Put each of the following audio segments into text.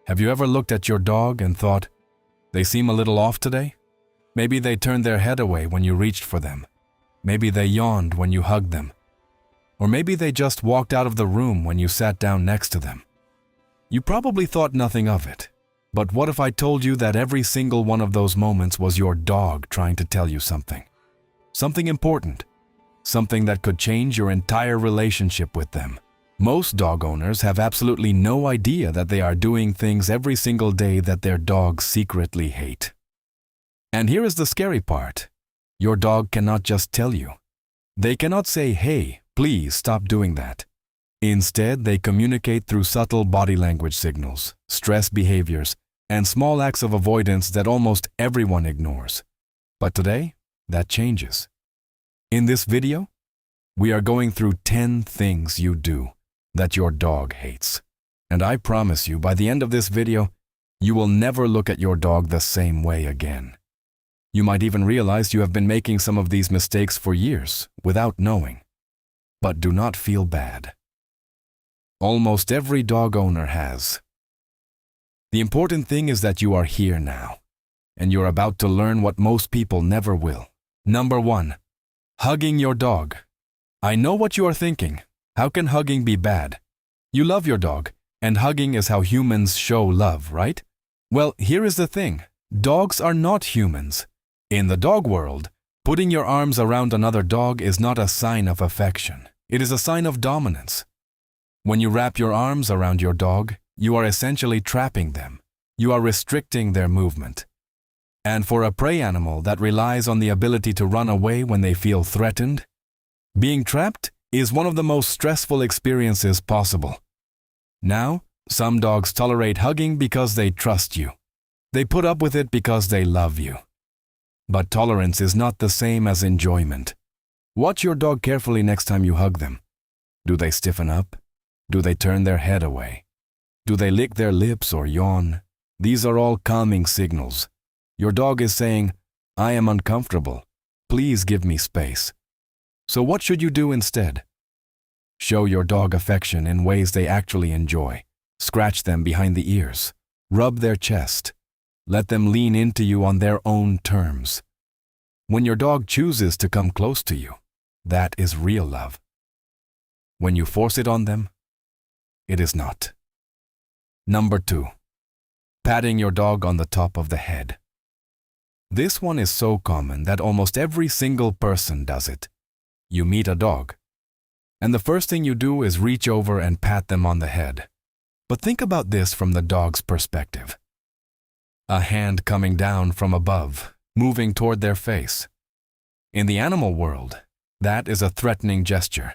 Have you ever looked at your dog and thought, they seem a little off today? Maybe they turned their head away when you reached for them. Maybe they yawned when you hugged them. Or maybe they just walked out of the room when you sat down next to them. You probably thought nothing of it. But what if I told you that every single one of those moments was your dog trying to tell you something? Something important. Something that could change your entire relationship with them. Most dog owners have absolutely no idea that they are doing things every single day that their dogs secretly hate. And here is the scary part. Your dog cannot just tell you. They cannot say, hey, please stop doing that. Instead, they communicate through subtle body language signals, stress behaviors, and small acts of avoidance that almost everyone ignores. But today, that changes. In this video, we are going through 10 things you do that your dog hates. And I promise you, by the end of this video, you will never look at your dog the same way again. You might even realize you have been making some of these mistakes for years without knowing. But do not feel bad. Almost every dog owner has. The important thing is that you are here now, and you're about to learn what most people never will. Number 1, hugging your dog. I know what you are thinking. How can hugging be bad? You love your dog, and hugging is how humans show love, right? Well, here is the thing. Dogs are not humans. In the dog world, putting your arms around another dog is not a sign of affection. It is a sign of dominance. When you wrap your arms around your dog, you are essentially trapping them. You are restricting their movement. And for a prey animal that relies on the ability to run away when they feel threatened, being trapped is one of the most stressful experiences possible. Now, some dogs tolerate hugging because they trust you. They put up with it because they love you. But tolerance is not the same as enjoyment. Watch your dog carefully next time you hug them. Do they stiffen up? Do they turn their head away? Do they lick their lips or yawn? These are all calming signals. Your dog is saying, I am uncomfortable. Please give me space. So what should you do instead? Show your dog affection in ways they actually enjoy. Scratch them behind the ears. Rub their chest. Let them lean into you on their own terms. When your dog chooses to come close to you, that is real love. When you force it on them, it is not. Number 2, patting your dog on the top of the head. This one is so common that almost every single person does it. You meet a dog, and the first thing you do is reach over and pat them on the head. But think about this from the dog's perspective. A hand coming down from above, moving toward their face. In the animal world, that is a threatening gesture.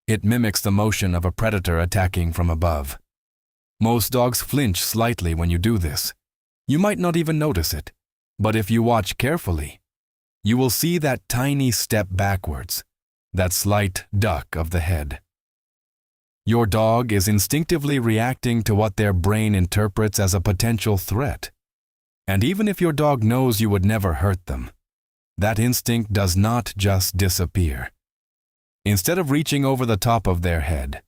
It mimics the motion of a predator attacking from above. Most dogs flinch slightly when you do this. You might not even notice it, but if you watch carefully, you will see that tiny step backwards, that slight duck of the head. Your dog is instinctively reacting to what their brain interprets as a potential threat. And even if your dog knows you would never hurt them, that instinct does not just disappear. Instead of reaching over the top of their head,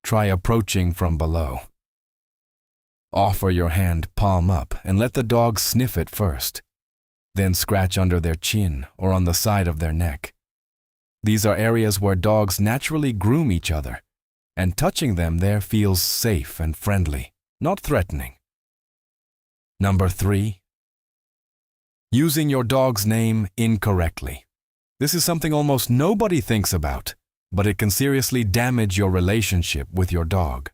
try approaching from below. Offer your hand palm up and let the dog sniff it first. Then scratch under their chin or on the side of their neck. These are areas where dogs naturally groom each other, and touching them there feels safe and friendly, not threatening. Number 3, using your dog's name incorrectly. This is something almost nobody thinks about, but it can seriously damage your relationship with your dog.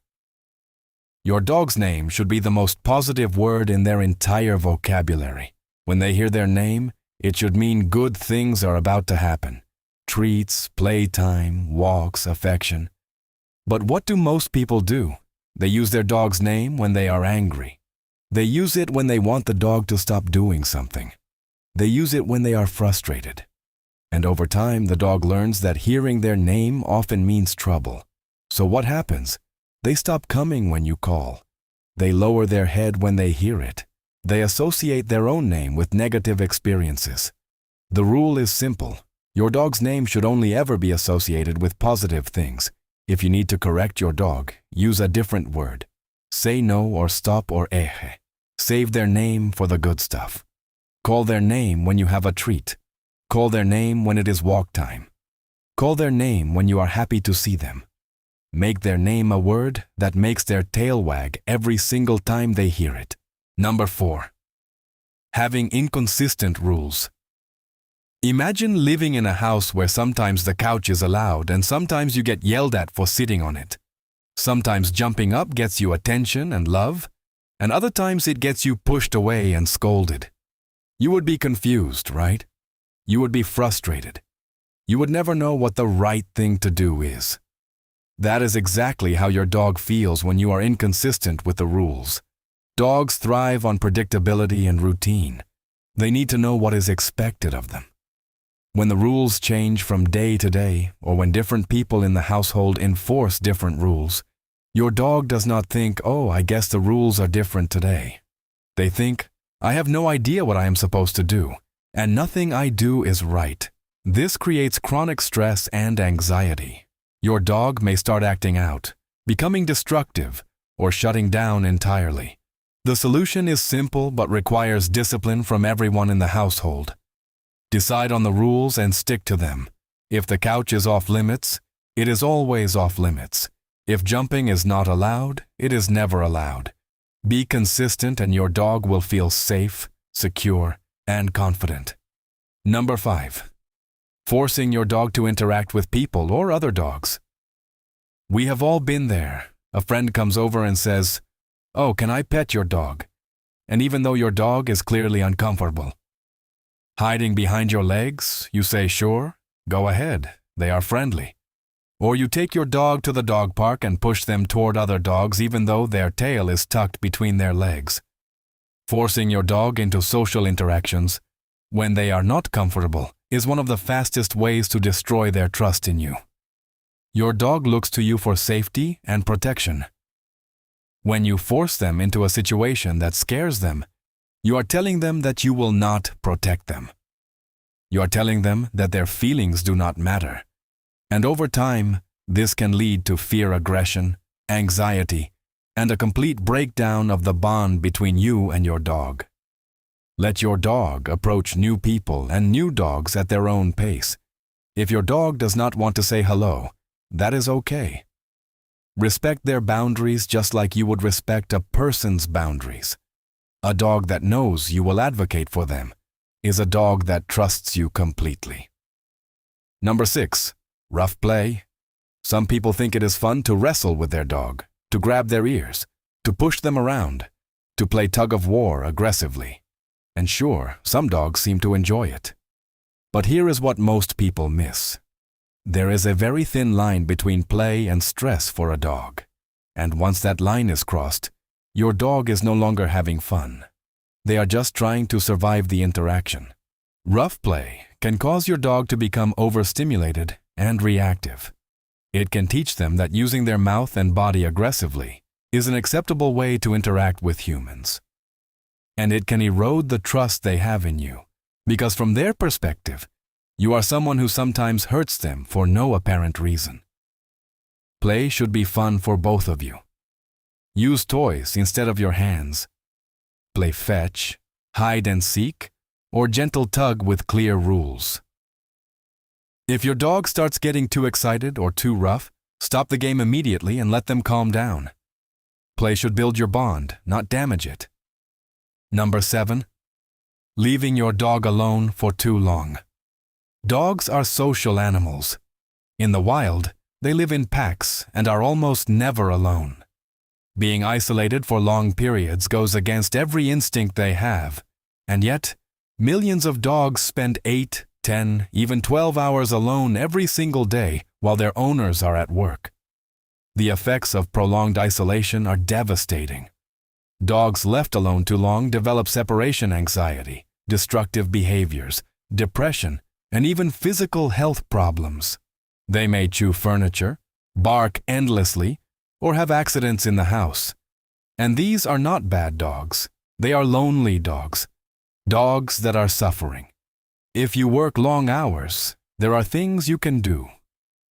Your dog's name should be the most positive word in their entire vocabulary. When they hear their name, it should mean good things are about to happen. Treats, playtime, walks, affection. But what do most people do? They use their dog's name when they are angry. They use it when they want the dog to stop doing something. They use it when they are frustrated. And over time, the dog learns that hearing their name often means trouble. So what happens? They stop coming when you call. They lower their head when they hear it. They associate their own name with negative experiences. The rule is simple. Your dog's name should only ever be associated with positive things. If you need to correct your dog, use a different word. Say no or stop or eje. Save their name for the good stuff. Call their name when you have a treat. Call their name when it is walk time. Call their name when you are happy to see them. Make their name a word that makes their tail wag every single time they hear it. Number 4. Having inconsistent rules. Imagine living in a house where sometimes the couch is allowed and sometimes you get yelled at for sitting on it. Sometimes jumping up gets you attention and love, and other times it gets you pushed away and scolded. You would be confused, right? You would be frustrated. You would never know what the right thing to do is. That is exactly how your dog feels when you are inconsistent with the rules. Dogs thrive on predictability and routine. They need to know what is expected of them. When the rules change from day to day, or when different people in the household enforce different rules, your dog does not think, "Oh, I guess the rules are different today." They think, "I have no idea what I am supposed to do, and nothing I do is right." This creates chronic stress and anxiety. Your dog may start acting out, becoming destructive, or shutting down entirely. The solution is simple but requires discipline from everyone in the household. Decide on the rules and stick to them. If the couch is off limits, it is always off limits. If jumping is not allowed, it is never allowed. Be consistent and your dog will feel safe, secure, and confident. Number 5. Forcing your dog to interact with people or other dogs. We have all been there. A friend comes over and says, "Oh, can I pet your dog?" And even though your dog is clearly uncomfortable. Hiding behind your legs, you say, "Sure, go ahead, they are friendly." Or you take your dog to the dog park and push them toward other dogs even though their tail is tucked between their legs. Forcing your dog into social interactions, when they are not comfortable, is one of the fastest ways to destroy their trust in you. Your dog looks to you for safety and protection. When you force them into a situation that scares them, you are telling them that you will not protect them. You are telling them that their feelings do not matter. And over time, this can lead to fear aggression, anxiety, and a complete breakdown of the bond between you and your dog. Let your dog approach new people and new dogs at their own pace. If your dog does not want to say hello, that is okay. Respect their boundaries just like you would respect a person's boundaries. A dog that knows you will advocate for them is a dog that trusts you completely. Number 6. Rough play. Some people think it is fun to wrestle with their dog, to grab their ears, to push them around, to play tug-of-war aggressively. And sure, some dogs seem to enjoy it. But here is what most people miss. There is a very thin line between play and stress for a dog. And once that line is crossed, your dog is no longer having fun. They are just trying to survive the interaction. Rough play can cause your dog to become overstimulated and reactive. It can teach them that using their mouth and body aggressively is an acceptable way to interact with humans. And it can erode the trust they have in you, because from their perspective, you are someone who sometimes hurts them for no apparent reason. Play should be fun for both of you. Use toys instead of your hands. Play fetch, hide and seek, or gentle tug with clear rules. If your dog starts getting too excited or too rough, stop the game immediately and let them calm down. Play should build your bond, not damage it. Number 7. Leaving your dog alone for too long. Dogs are social animals. In the wild, they live in packs and are almost never alone. Being isolated for long periods goes against every instinct they have, and yet, millions of dogs spend 8, 10, even 12 hours alone every single day while their owners are at work. The effects of prolonged isolation are devastating. Dogs left alone too long develop separation anxiety, destructive behaviors, depression, and even physical health problems. They may chew furniture, bark endlessly, or have accidents in the house. And these are not bad dogs. They are lonely dogs. Dogs that are suffering. If you work long hours, there are things you can do.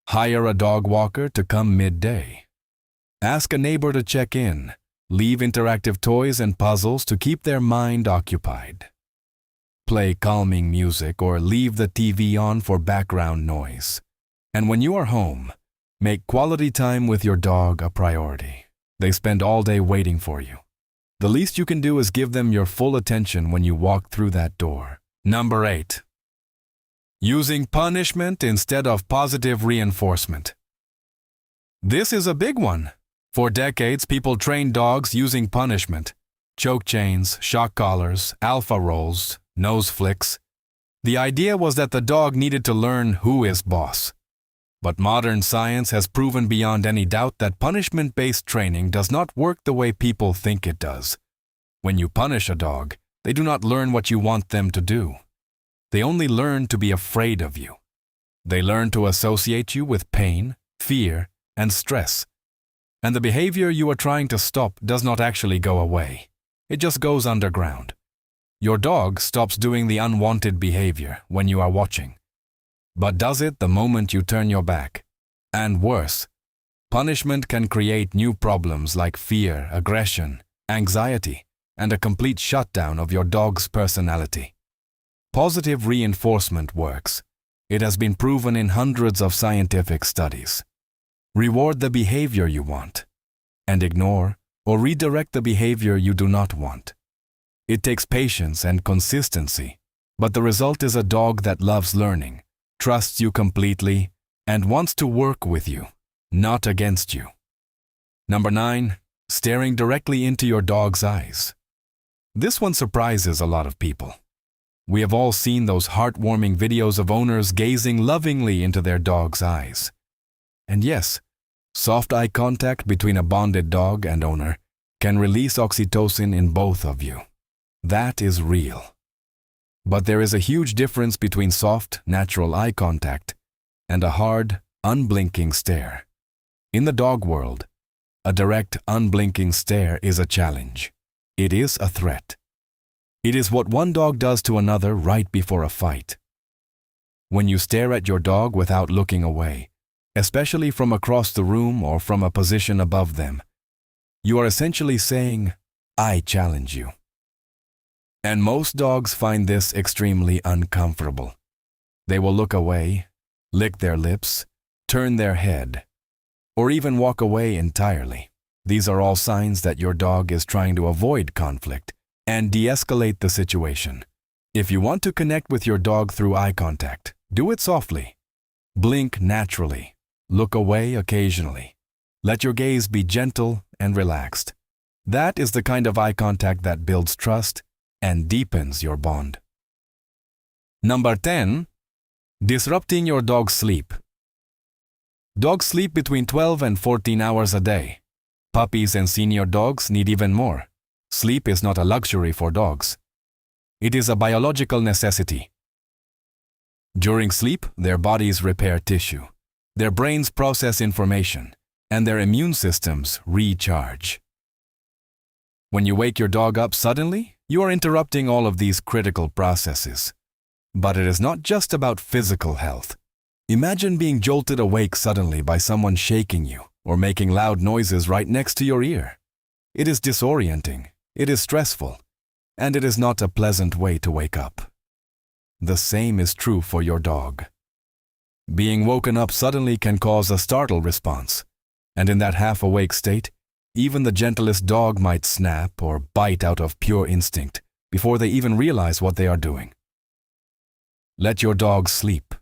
Hire a dog walker to come midday. Ask a neighbor to check in. Leave interactive toys and puzzles to keep their mind occupied. Play calming music or leave the TV on for background noise. And when you are home, make quality time with your dog a priority. They spend all day waiting for you. The least you can do is give them your full attention when you walk through that door. Number 8. Using punishment instead of positive reinforcement. This is a big one. For decades, people trained dogs using punishment. Choke chains, shock collars, alpha rolls, nose flicks. The idea was that the dog needed to learn who is boss. But modern science has proven beyond any doubt that punishment-based training does not work the way people think it does. When you punish a dog, they do not learn what you want them to do. They only learn to be afraid of you. They learn to associate you with pain, fear, and stress. And the behavior you are trying to stop does not actually go away. It just goes underground. Your dog stops doing the unwanted behavior when you are watching, but does it the moment you turn your back. And worse, punishment can create new problems like fear, aggression, anxiety, and a complete shutdown of your dog's personality. Positive reinforcement works. It has been proven in hundreds of scientific studies. Reward the behavior you want, and ignore or redirect the behavior you do not want. It takes patience and consistency, but the result is a dog that loves learning, trusts you completely, and wants to work with you, not against you. Number 9, staring directly into your dog's eyes. This one surprises a lot of people. We have all seen those heartwarming videos of owners gazing lovingly into their dog's eyes. And yes, soft eye contact between a bonded dog and owner can release oxytocin in both of you. That is real. But there is a huge difference between soft, natural eye contact and a hard, unblinking stare. In the dog world, a direct, unblinking stare is a challenge. It is a threat. It is what one dog does to another right before a fight. When you stare at your dog without looking away, especially from across the room or from a position above them, you are essentially saying, "I challenge you." And most dogs find this extremely uncomfortable. They will look away, lick their lips, turn their head, or even walk away entirely. These are all signs that your dog is trying to avoid conflict and de-escalate the situation. If you want to connect with your dog through eye contact, do it softly. Blink naturally. Look away occasionally. Let your gaze be gentle and relaxed. That is the kind of eye contact that builds trust and deepens your bond. Number 10. Disrupting your dog's sleep. Dogs sleep between 12 and 14 hours a day. Puppies and senior dogs need even more. Sleep is not a luxury for dogs. It is a biological necessity. During sleep, their bodies repair tissue, their brains process information, and their immune systems recharge. When you wake your dog up suddenly, you are interrupting all of these critical processes. But it is not just about physical health. Imagine being jolted awake suddenly by someone shaking you or making loud noises right next to your ear. It is disorienting, it is stressful, and it is not a pleasant way to wake up. The same is true for your dog. Being woken up suddenly can cause a startle response, and in that half-awake state, even the gentlest dog might snap or bite out of pure instinct before they even realize what they are doing. Let your dog sleep.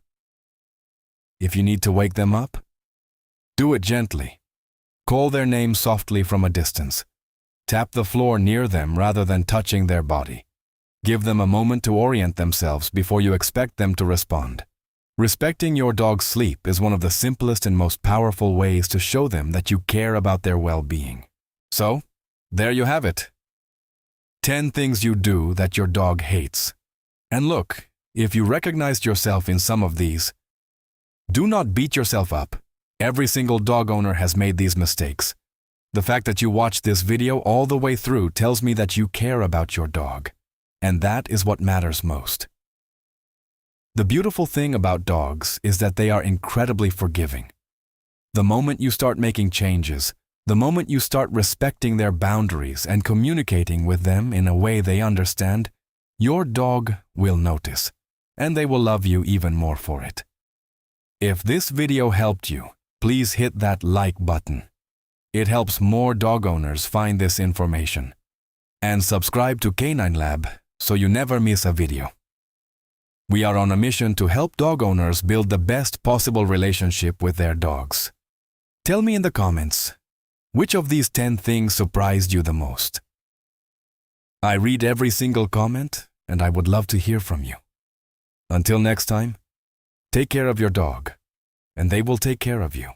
If you need to wake them up, do it gently. Call their name softly from a distance. Tap the floor near them rather than touching their body. Give them a moment to orient themselves before you expect them to respond. Respecting your dog's sleep is one of the simplest and most powerful ways to show them that you care about their well-being. So, there you have it. 10 things you do that your dog hates. And look, if you recognized yourself in some of these, do not beat yourself up. Every single dog owner has made these mistakes. The fact that you watched this video all the way through tells me that you care about your dog, and that is what matters most. The beautiful thing about dogs is that they are incredibly forgiving. The moment you start making changes, The moment you start respecting their boundaries and communicating with them in a way they understand, your dog will notice, and they will love you even more for it. If this video helped you, please hit that like button. It helps more dog owners find this information. And subscribe to CanineLab so you never miss a video. We are on a mission to help dog owners build the best possible relationship with their dogs. Tell me in the comments, which of these 10 things surprised you the most? I read every single comment, and I would love to hear from you. Until next time, take care of your dog, and they will take care of you.